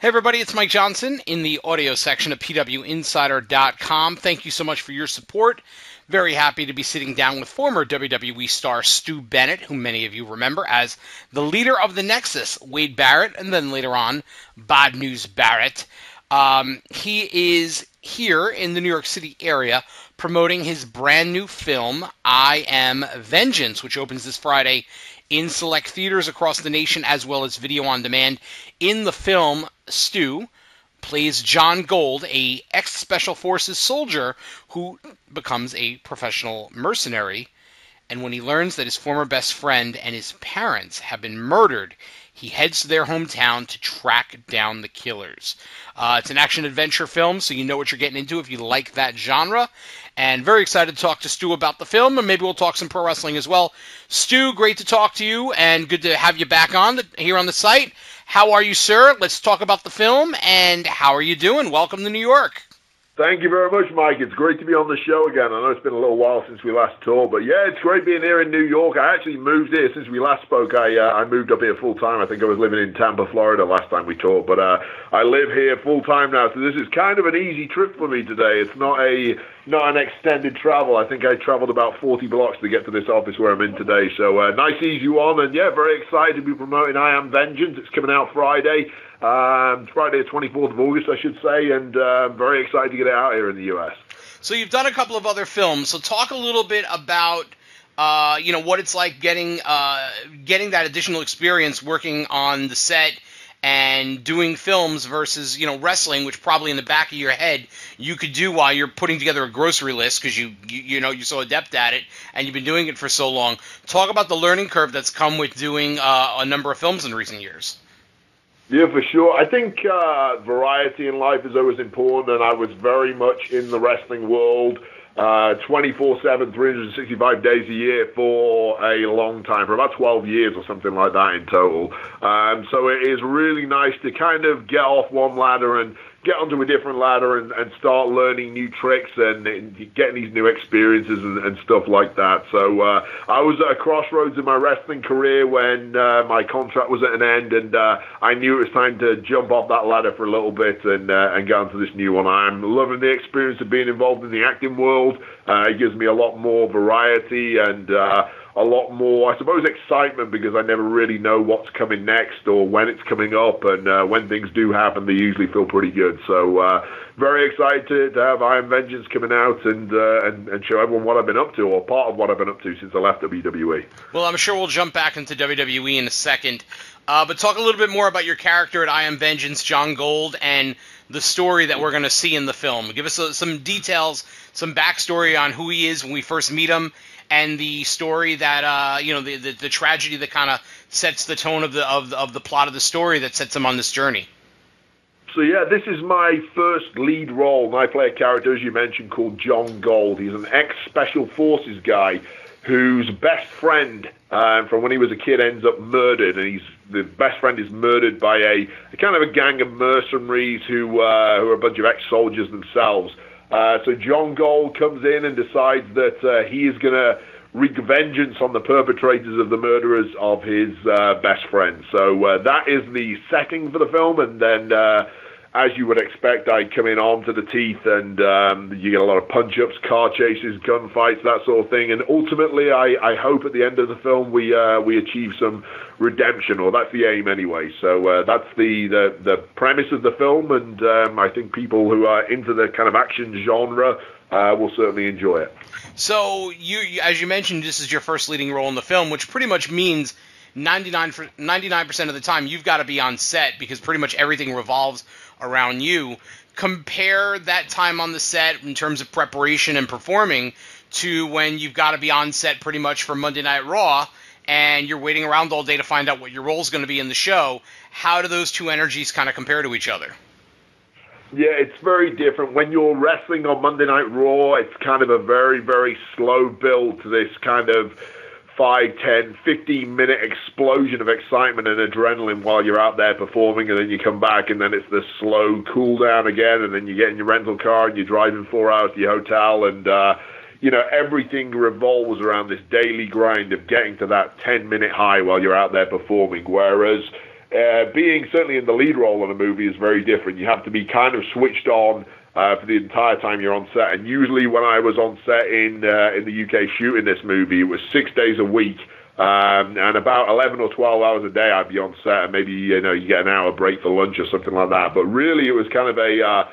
Hey everybody, it's Mike Johnson in the audio section of PWInsider.com. Thank you so much for your support. Very happy to be sitting down with former WWE star Stu Bennett, who many of you remember as the leader of the Nexus, Wade Barrett, and then later on, Bad News Barrett. He is here in the New York City area promoting his brand new film, I Am Vengeance, which opens this Friday in select theaters across the nation as well as video on demand. In the film, Stu plays John Gold, a ex-Special Forces soldier who becomes a professional mercenary. And when he learns that his former best friend and his parents have been murdered, he heads to their hometown to track down the killers. It's an action-adventure film, so you know what you're getting into if you like that genre. And very excited to talk to Stu about the film, and maybe we'll talk some pro wrestling as well. Stu, great to talk to you, and good to have you back here on the site. How are you, sir? Let's talk about the film, and how are you doing? Welcome to New York. Thank you very much, Mike. It's great to be on the show again. I know it's been a little while since we last talked, but yeah, it's great being here in New York. I actually moved here since we last spoke. I moved up here full time. I think I was living in Tampa, Florida last time we talked, but I live here full time now. So this is kind of an easy trip for me today. It's not an extended travel. I think I traveled about 40 blocks to get to this office where I'm in today. So nice, easy one, and yeah, very excited to be promoting I Am Vengeance. It's coming out Friday. Friday the 24th of August, I should say, and very excited to get it out here in the U.S. So you've done a couple of other films. So talk a little bit about, what it's like getting that additional experience working on the set and doing films versus, wrestling, which probably in the back of your head you could do while you're putting together a grocery list because you're so adept at it and you've been doing it for so long. Talk about the learning curve that's come with doing a number of films in recent years. Yeah, for sure. I think variety in life is always important, and I was very much in the wrestling world 24/7, 365 days a year for a long time, for about 12 years or something like that in total. So it is really nice to kind of get off one ladder and get onto a different ladder and start learning new tricks and getting these new experiences and stuff like that. So I was at a crossroads in my wrestling career when my contract was at an end, and I knew it was time to jump off that ladder for a little bit and get onto this new one. I'm loving the experience of being involved in the acting world. It gives me a lot more variety and a lot more, I suppose, excitement, because I never really know what's coming next or when it's coming up, and when things do happen, they usually feel pretty good. So very excited to have I Am Vengeance coming out and show everyone what I've been up to, or part of what I've been up to since I left WWE. Well, I'm sure we'll jump back into WWE in a second, but talk a little bit more about your character at I Am Vengeance, John Gold, and the story that we're going to see in the film. Give us some details, some backstory on who he is when we first meet him, and the story that the tragedy that kind of sets the tone of the plot of the story that sets him on this journey. So yeah, this is my first lead role, and I play a character, as you mentioned, called John Gold. He's an ex-Special Forces guy whose best friend from when he was a kid ends up murdered, and the best friend is murdered by a kind of a gang of mercenaries who are a bunch of ex-soldiers themselves. So John Gold comes in and decides that he is going to wreak vengeance on the perpetrators of the murderers of his best friend. So that is the setting for the film, and then as you would expect, I come in armed to the teeth, and you get a lot of punch-ups, car chases, gunfights, that sort of thing. And ultimately, I hope at the end of the film we achieve some redemption, or that's the aim anyway. So that's the premise of the film, and I think people who are into the kind of action genre will certainly enjoy it. So you, as you mentioned, this is your first leading role in the film, which pretty much means 99% of the time you've got to be on set, because pretty much everything revolves around you. Compare that time on the set in terms of preparation and performing to when you've got to be on set pretty much for Monday Night Raw, and you're waiting around all day to find out what your role is going to be in the show. How do those two energies kind of compare to each other? Yeah, it's very different. When you're wrestling on Monday Night Raw, it's kind of a very, very slow build to this kind of 5, 10, 15-minute explosion of excitement and adrenaline while you're out there performing, and then you come back, and then it's the slow cool down again, and then you get in your rental car and you're driving 4 hours to your hotel, and everything revolves around this daily grind of getting to that 10-minute high while you're out there performing. Whereas being certainly in the lead role in a movie is very different. You have to be kind of switched on for the entire time you're on set. And usually when I was on set in the UK shooting this movie, it was 6 days a week. And about 11 or 12 hours a day I'd be on set, and maybe, you get an hour break for lunch or something like that. But really it was kind of a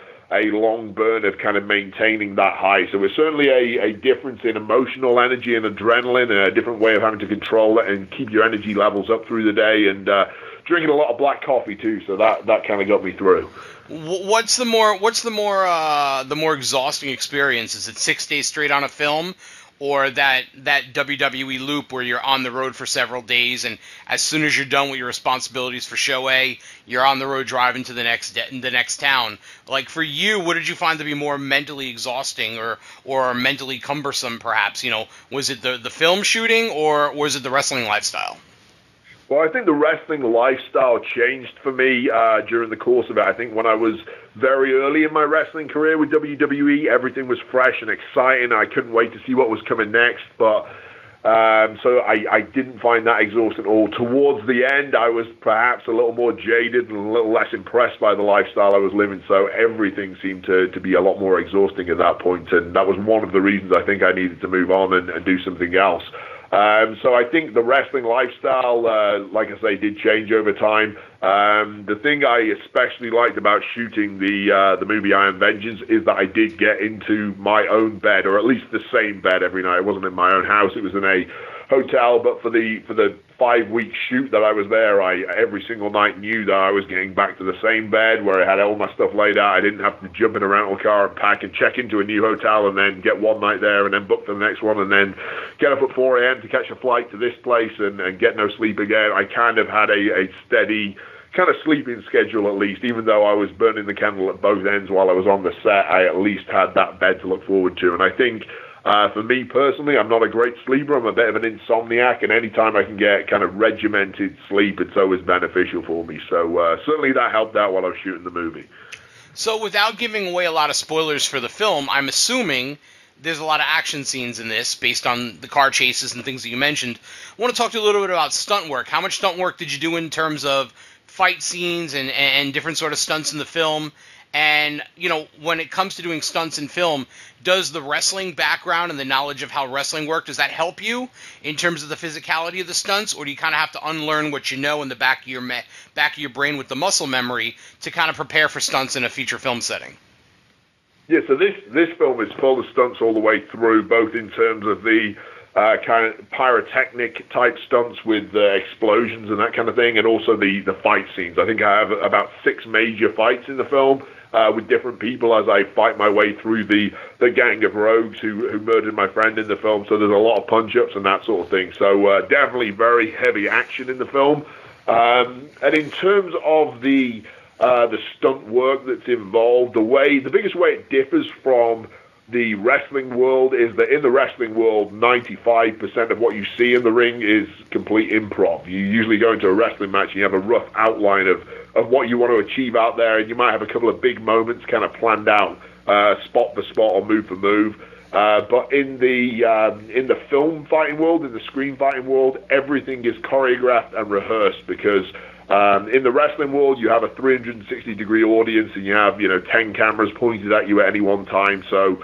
long burn of kind of maintaining that high. So it's certainly a difference in emotional energy and adrenaline, and a different way of having to control it and keep your energy levels up through the day, and drinking a lot of black coffee too. So that kind of got me through. What's the more exhausting experience? Is it 6 days straight on a film, or that WWE loop where you're on the road for several days, and as soon as you're done with your responsibilities for show A, you're on the road driving to the next town? Like, for you, what did you find to be more mentally exhausting or mentally cumbersome, perhaps? Was it the film shooting, or was it the wrestling lifestyle? Well, I think the wrestling lifestyle changed for me during the course of it. I think when I was very early in my wrestling career with WWE, everything was fresh and exciting. I couldn't wait to see what was coming next. But so I didn't find that exhausting at all. Towards the end, I was perhaps a little more jaded and a little less impressed by the lifestyle I was living. So everything seemed to be a lot more exhausting at that point. And that was one of the reasons I think I needed to move on and do something else. So I think the wrestling lifestyle, like I say, did change over time. The thing I especially liked about shooting the movie Iron Vengeance is that I did get into my own bed, or at least the same bed every night. It wasn't in my own house; it was in a hotel. But for the 5-week shoot that I was there, I every single night knew that I was getting back to the same bed where I had all my stuff laid out. I didn't have to jump in a rental car and pack and check into a new hotel and then get one night there and then book for the next one and then get up at 4 a.m. to catch a flight to this place and get no sleep again. I kind of had a steady kind of sleeping schedule, at least. Even though I was burning the candle at both ends while I was on the set, I at least had that bed to look forward to. And I think for me personally, I'm not a great sleeper. I'm a bit of an insomniac, and anytime I can get kind of regimented sleep, it's always beneficial for me. So certainly that helped out while I was shooting the movie. So without giving away a lot of spoilers for the film, I'm assuming there's a lot of action scenes in this based on the car chases and things that you mentioned. I want to talk to you a little bit about stunt work. How much stunt work did you do in terms of fight scenes and different sort of stunts in the film? And, when it comes to doing stunts in film, does the wrestling background and the knowledge of how wrestling works, does that help you in terms of the physicality of the stunts? Or do you kind of have to unlearn what you know in the back of your brain with the muscle memory to kind of prepare for stunts in a feature film setting? Yeah, so this film is full of stunts all the way through, both in terms of the kind of pyrotechnic type stunts with explosions and that kind of thing, and also the fight scenes. I think I have about 6 major fights in the film with different people as I fight my way through the gang of rogues who murdered my friend in the film. So there's a lot of punch-ups and that sort of thing. So definitely very heavy action in the film. And in terms of the stunt work that's involved, the biggest way it differs from the wrestling world is that in the wrestling world, 95% of what you see in the ring is complete improv. You usually go into a wrestling match and you have a rough outline of what you want to achieve out there, and you might have a couple of big moments kind of planned out, spot for spot or move for move. But in the film fighting world, in the screen fighting world, everything is choreographed and rehearsed, because in the wrestling world, you have a 360-degree audience, and you have 10 cameras pointed at you at any one time. So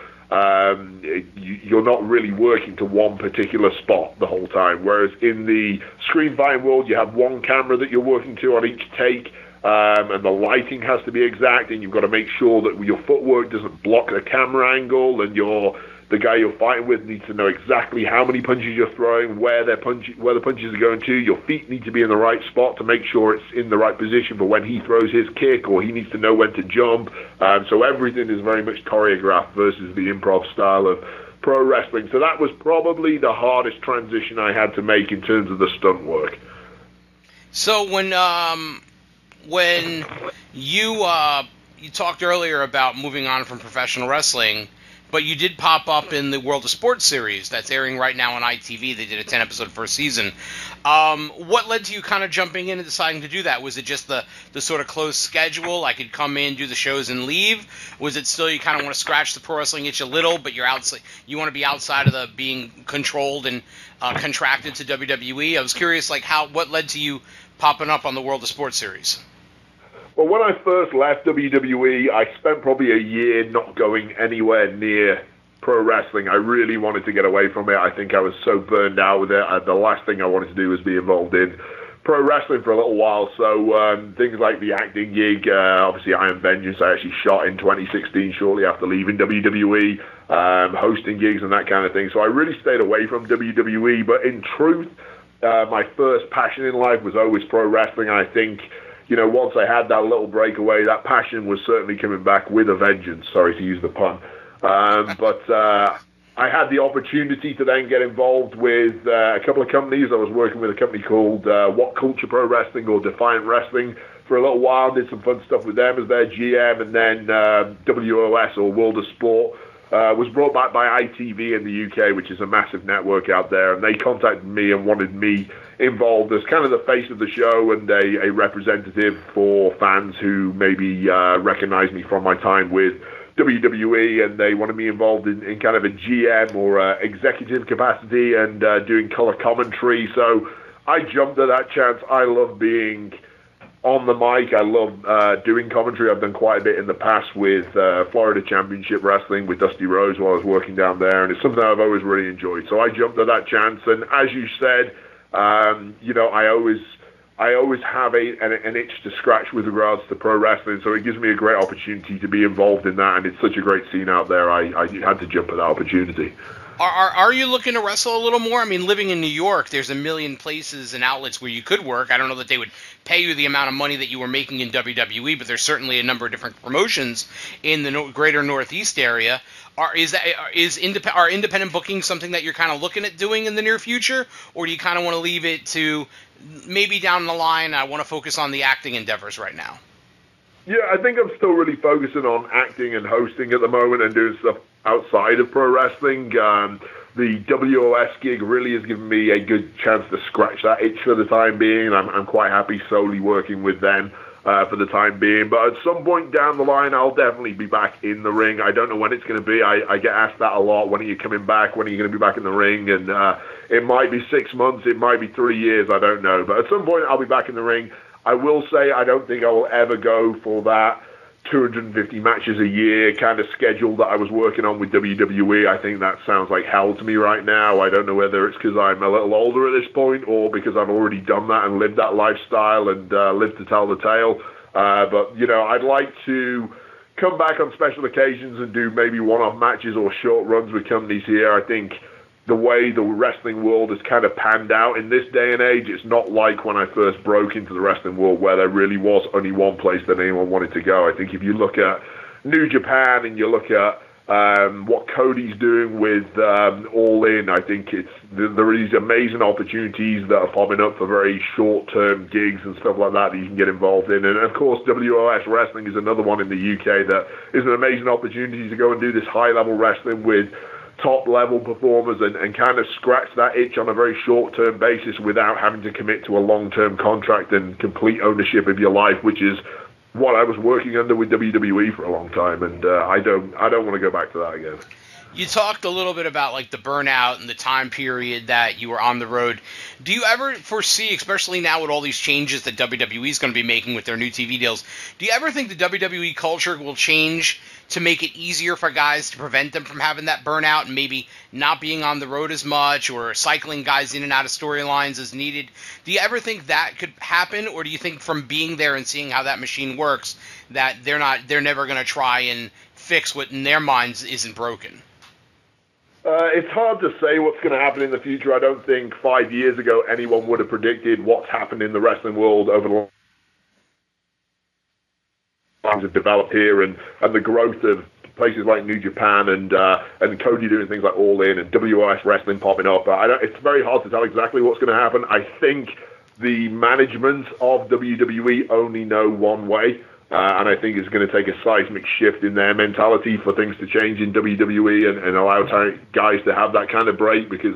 you're not really working to one particular spot the whole time. Whereas in the screen fighting world, you have one camera that you're working to on each take, and the lighting has to be exact, and you've got to make sure that your footwork doesn't block the camera angle, and the guy you're fighting with needs to know exactly how many punches you're throwing, where the punches are going to. Your feet need to be in the right spot to make sure it's in the right position for when he throws his kick, or he needs to know when to jump. So everything is very much choreographed versus the improv style of pro wrestling. So that was probably the hardest transition I had to make in terms of the stunt work. So when you talked earlier about moving on from professional wrestling, but you did pop up in the World of Sports series that's airing right now on ITV. They did a 10-episode first season. What led to you kind of jumping in and deciding to do that? Was it just the sort of closed schedule? I could come in, do the shows, and leave? Was it still you kind of want to scratch the pro wrestling itch a little, but you're outside? You want to be outside of the being controlled and contracted to WWE? I was curious, what led to you popping up on the World of Sports series? Well, when I first left WWE, I spent probably a year not going anywhere near pro wrestling. I really wanted to get away from it. I think I was so burned out with it. The last thing I wanted to do was be involved in pro wrestling for a little while. So things like the acting gig, obviously Iron Vengeance, I actually shot in 2016 shortly after leaving WWE, hosting gigs and that kind of thing. So I really stayed away from WWE. But in truth, my first passion in life was always pro wrestling. And I think, once I had that little breakaway, that passion was certainly coming back with a vengeance. Sorry to use the pun. But I had the opportunity to then get involved with a couple of companies. I was working with a company called What Culture Pro Wrestling or Defiant Wrestling for a little while. Did some fun stuff with them as their GM. And then WOS or World of Sport was brought back by ITV in the UK, which is a massive network out there. And they contacted me and wanted me involved as kind of the face of the show and a representative for fans who maybe recognize me from my time with WWE, and they wanted me involved in kind of a GM or executive capacity and doing color commentary. So I jumped at that chance. I love being on the mic. I love doing commentary. I've done quite a bit in the past with Florida Championship Wrestling with Dusty Rhodes while I was working down there, and it's something I've always really enjoyed. So I jumped at that chance, and as you said, I always have an itch to scratch with regards to pro wrestling, so it gives me a great opportunity to be involved in that, and it's such a great scene out there. I had to jump at that opportunity. Are you looking to wrestle a little more? I mean, living in New York, there's a million places and outlets where you could work. I don't know that they would pay you the amount of money that you were making in WWE, but there's certainly a number of different promotions in the greater Northeast area. Are independent bookings something that you're kind of looking at doing in the near future, or do you kind of want to leave it to maybe down the line, I want to focus on the acting endeavors right now? Yeah, I think I'm still really focusing on acting and hosting at the moment and doing stuff outside of pro wrestling. The WOS gig really has given me a good chance to scratch that itch for the time being, and I'm quite happy solely working with them for the time being. But at some point down the line, I'll definitely be back in the ring. I don't know when it's going to be. I get asked that a lot. When are you coming back? When are you going to be back in the ring? And it might be 6 months. It might be 3 years. I don't know. But at some point, I'll be back in the ring. I will say I don't think I will ever go for that 250 matches a year kind of schedule that I was working on with WWE. I think that sounds like hell to me right now. I don't know whether it's because I'm a little older at this point or because I've already done that and lived that lifestyle and lived to tell the tale. But, I'd like to come back on special occasions and do maybe one-off matches or short runs with companies here. I think the way the wrestling world has kind of panned out in this day and age, it's not like when I first broke into the wrestling world where there really was only one place that anyone wanted to go. I think if you look at New Japan and you look at what Cody's doing with All In, I think there are these amazing opportunities that are popping up for very short-term gigs and stuff like that you can get involved in. And, of course, WOS Wrestling is another one in the UK that is an amazing opportunity to go and do this high-level wrestling with top-level performers and kind of scratch that itch on a very short-term basis without having to commit to a long-term contract and complete ownership of your life, which is what I was working under with WWE for a long time, and I don't want to go back to that again. You talked a little bit about like the burnout and the time period that you were on the road. Do you ever foresee, especially now with all these changes that WWE is going to be making with their new TV deals, do you ever think the WWE culture will change to make it easier for guys to prevent them from having that burnout and maybe not being on the road as much or cycling guys in and out of storylines as needed? Do you ever think that could happen, or do you think from being there and seeing how that machine works that they're never going to try and fix what in their minds isn't broken? It's hard to say what's going to happen in the future. I don't think 5 years ago anyone would have predicted what's happened in the wrestling world over the lines have developed here and the growth of places like New Japan and Cody doing things like All In and WOS Wrestling popping up. It's very hard to tell exactly what's going to happen. I think the management of WWE only know one way. And I think it's going to take a seismic shift in their mentality for things to change in WWE and allow guys to have that kind of break, because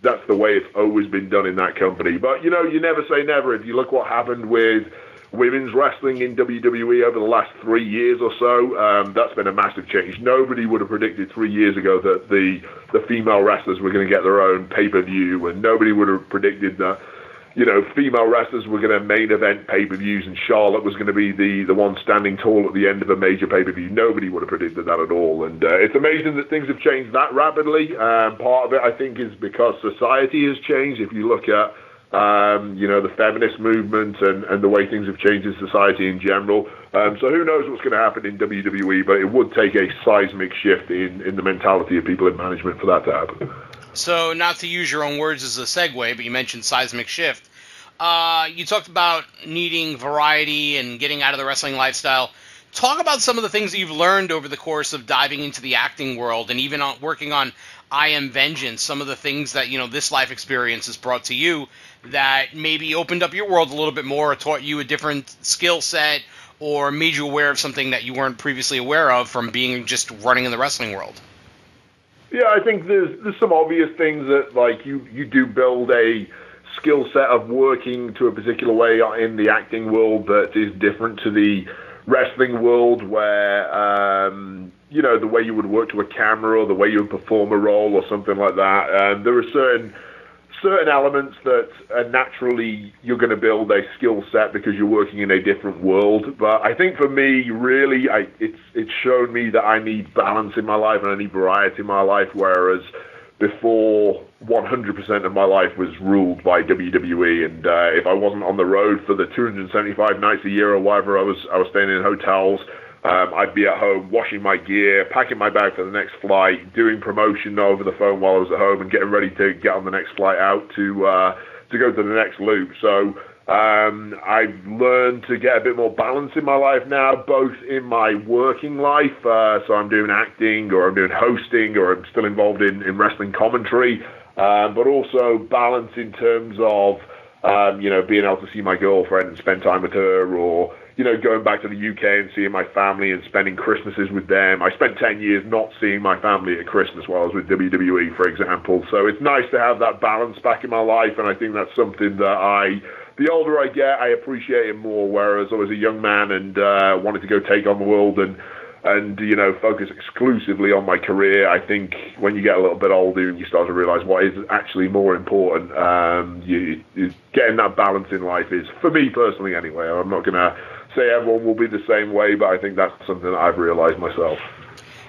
that's the way it's always been done in that company. But, you never say never. If you look what happened with women's wrestling in WWE over the last 3 years or so, that's been a massive change. Nobody would have predicted 3 years ago that the female wrestlers were going to get their own pay-per-view, and nobody would have predicted that female wrestlers were going to main event pay-per-views, and Charlotte was going to be the one standing tall at the end of a major pay-per-view. Nobody would have predicted that at all, and it's amazing that things have changed that rapidly. Part of it, I think, is because society has changed. If you look at the feminist movement and the way things have changed in society in general. So who knows what's going to happen in WWE, but it would take a seismic shift in the mentality of people in management for that to happen. So, not to use your own words as a segue, but you mentioned seismic shift. You talked about needing variety and getting out of the wrestling lifestyle. Talk about some of the things that you've learned over the course of diving into the acting world and even working on I Am Vengeance, some of the things that, this life experience has brought to you that maybe opened up your world a little bit more or taught you a different skill set or made you aware of something that you weren't previously aware of from being just running in the wrestling world. Yeah, I think there's some obvious things that, like, you do build a skill set of working to a particular way in the acting world that is different to the wrestling world, where the way you would work to a camera or the way you would perform a role or something like that. There are certain elements that naturally you're going to build a skill set because you're working in a different world. But I think for me, really, it's shown me that I need balance in my life and I need variety in my life, whereas before 100% of my life was ruled by WWE, and if I wasn't on the road for the 275 nights a year or whatever, I was staying in hotels. I'd be at home washing my gear, packing my bag for the next flight, doing promotion over the phone while I was at home, and getting ready to get on the next flight out to go to the next loop. So I've learned to get a bit more balance in my life now, both in my working life, so I'm doing acting or I'm doing hosting or I'm still involved in wrestling commentary, but also balance in terms of being able to see my girlfriend and spend time with her, or going back to the UK and seeing my family and spending Christmases with them. I spent 10 years not seeing my family at Christmas while I was with WWE, for example. So it's nice to have that balance back in my life, and I think that's something that the older I get, I appreciate it more, whereas I was a young man and wanted to go take on the world and focus exclusively on my career. I think when you get a little bit older and you start to realize what is actually more important, getting that balance in life is, for me personally anyway, I'm not going to say everyone will be the same way, but I think that's something that I've realized myself.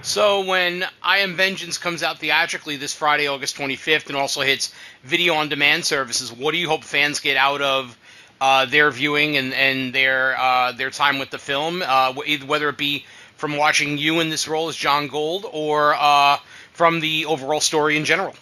So when I Am Vengeance comes out theatrically this Friday, August 25th, and also hits video-on-demand services, what do you hope fans get out of their viewing and their time with the film, whether it be from watching you in this role as John Gold or from the overall story in general?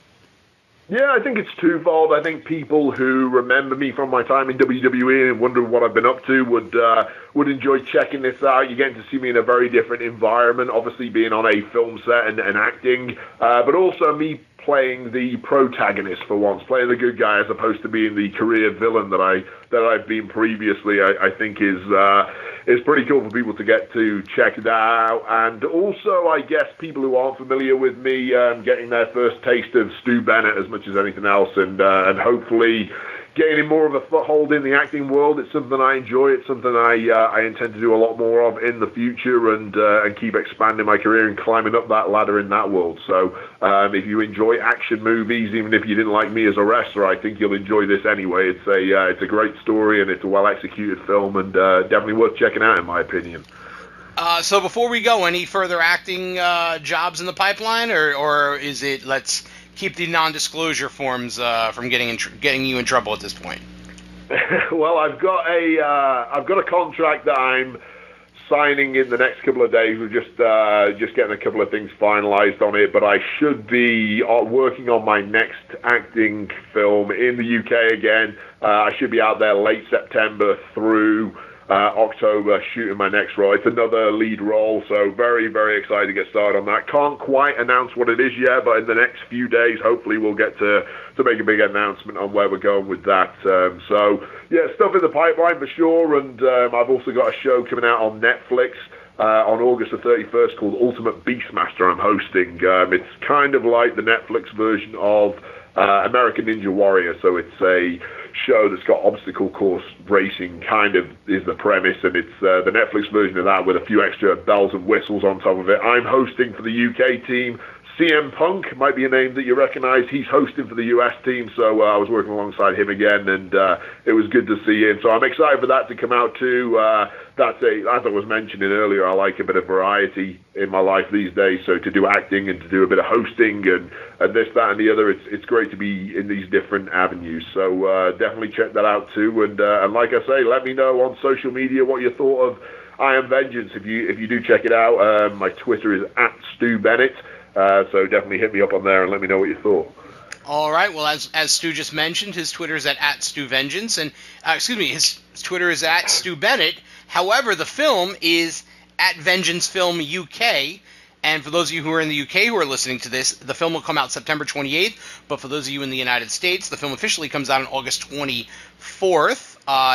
Yeah, I think it's twofold. I think people who remember me from my time in WWE and wonder what I've been up to would enjoy checking this out. You're getting to see me in a very different environment, obviously being on a film set and acting, but also me playing the protagonist for once, playing the good guy as opposed to being the career villain that I've been previously. I think is pretty cool for people to get to check that out. And also, I guess people who aren't familiar with me getting their first taste of Stu Bennett as much as anything else, and hopefully gaining more of a foothold in the acting world. It's something I enjoy. It's something I intend to do a lot more of in the future, and keep expanding my career and climbing up that ladder in that world. So if you enjoy action movies, even if you didn't like me as a wrestler, I think you'll enjoy this anyway. It's a great story and it's a well executed film, and definitely worth checking out in my opinion. So before we go, any further acting jobs in the pipeline, or is it let's keep the non-disclosure forms from getting you in trouble at this point? Well, I've got a contract that I'm signing in the next couple of days. We're just getting a couple of things finalized on it, but I should be working on my next acting film in the UK again. I should be out there late September through October shooting my next role. It's another lead role, so very, very excited to get started on that. Can't quite announce what it is yet, but in the next few days, hopefully we'll get to make a big announcement on where we're going with that. So, yeah, stuff in the pipeline for sure, and I've also got a show coming out on Netflix on August the 31st called Ultimate Beastmaster I'm hosting. It's kind of like the Netflix version of American Ninja Warrior, so it's a show that's got obstacle course racing, kind of is the premise, and it's the Netflix version of that with a few extra bells and whistles on top of it. I'm hosting for the UK team CM Punk might be a name that you recognize. He's hosting for the US team, so I was working alongside him again, and it was good to see him. So I'm excited for that to come out too. As I was mentioning earlier, I like a bit of variety in my life these days. So to do acting and to do a bit of hosting and this, that, and the other, it's great to be in these different avenues. So definitely check that out too. And like I say, let me know on social media what you thought of I Am Vengeance. If you do check it out, my Twitter is @StuBennett. So definitely hit me up on there and let me know what you thought. All right. Well, as Stu just mentioned, his Twitter is at @StuVengeance, and his Twitter is @StuBennett. However, the film is @VengeanceFilmUK. And for those of you who are in the UK who are listening to this, the film will come out September 28th. But for those of you in the United States, the film officially comes out on August 24th.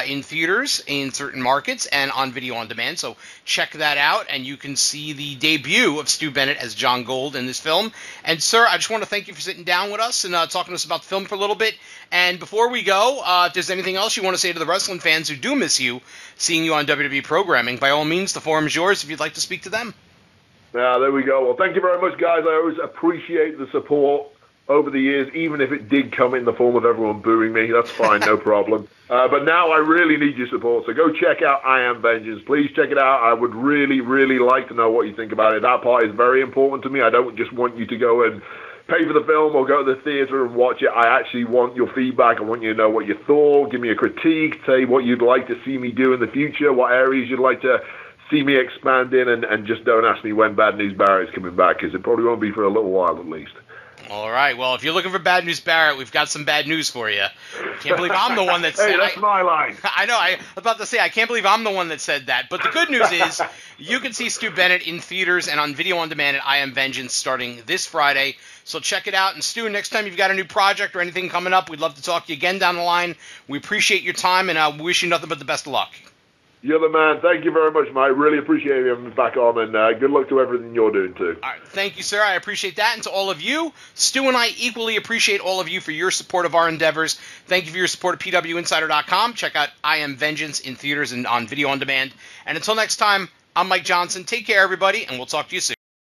In theaters in certain markets and on video on demand. So check that out, and you can see the debut of Stu Bennett as John Gold in this film. And, sir, I just want to thank you for sitting down with us and talking to us about the film for a little bit. And before we go, if there's anything else you want to say to the wrestling fans who do miss you, seeing you on WWE programming, by all means, the forum is yours if you'd like to speak to them. There we go. Well, thank you very much, guys. I always appreciate the support over the years, even if it did come in the form of everyone booing me. That's fine, no problem. But now I really need your support, so go check out I Am Vengeance. Please check it out. I would really, really like to know what you think about it. That part is very important to me. I don't just want you to go and pay for the film or go to the theater and watch it. I actually want your feedback. I want you to know what you thought. Give me a critique. Say what you'd like to see me do in the future, what areas you'd like to see me expand in, and just don't ask me when Bad News Barrett is coming back, because it probably won't be for a little while at least. All right. Well, if you're looking for Bad News Barrett, we've got some bad news for you. I can't believe I'm the one that said. Hey, that's my line. I know. I was about to say, I can't believe I'm the one that said that. But the good news is you can see Stu Bennett in theaters and on video on demand at I Am Vengeance starting this Friday. So check it out. And Stu, next time you've got a new project or anything coming up, we'd love to talk to you again down the line. We appreciate your time, and I wish you nothing but the best of luck. You're the man. Thank you very much, mate. Really appreciate you having me back on, and good luck to everything you're doing, too. All right. Thank you, sir. I appreciate that. And to all of you, Stu and I equally appreciate all of you for your support of our endeavors. Thank you for your support of PWInsider.com. Check out I Am Vengeance in theaters and on video on demand. And until next time, I'm Mike Johnson. Take care, everybody, and we'll talk to you soon.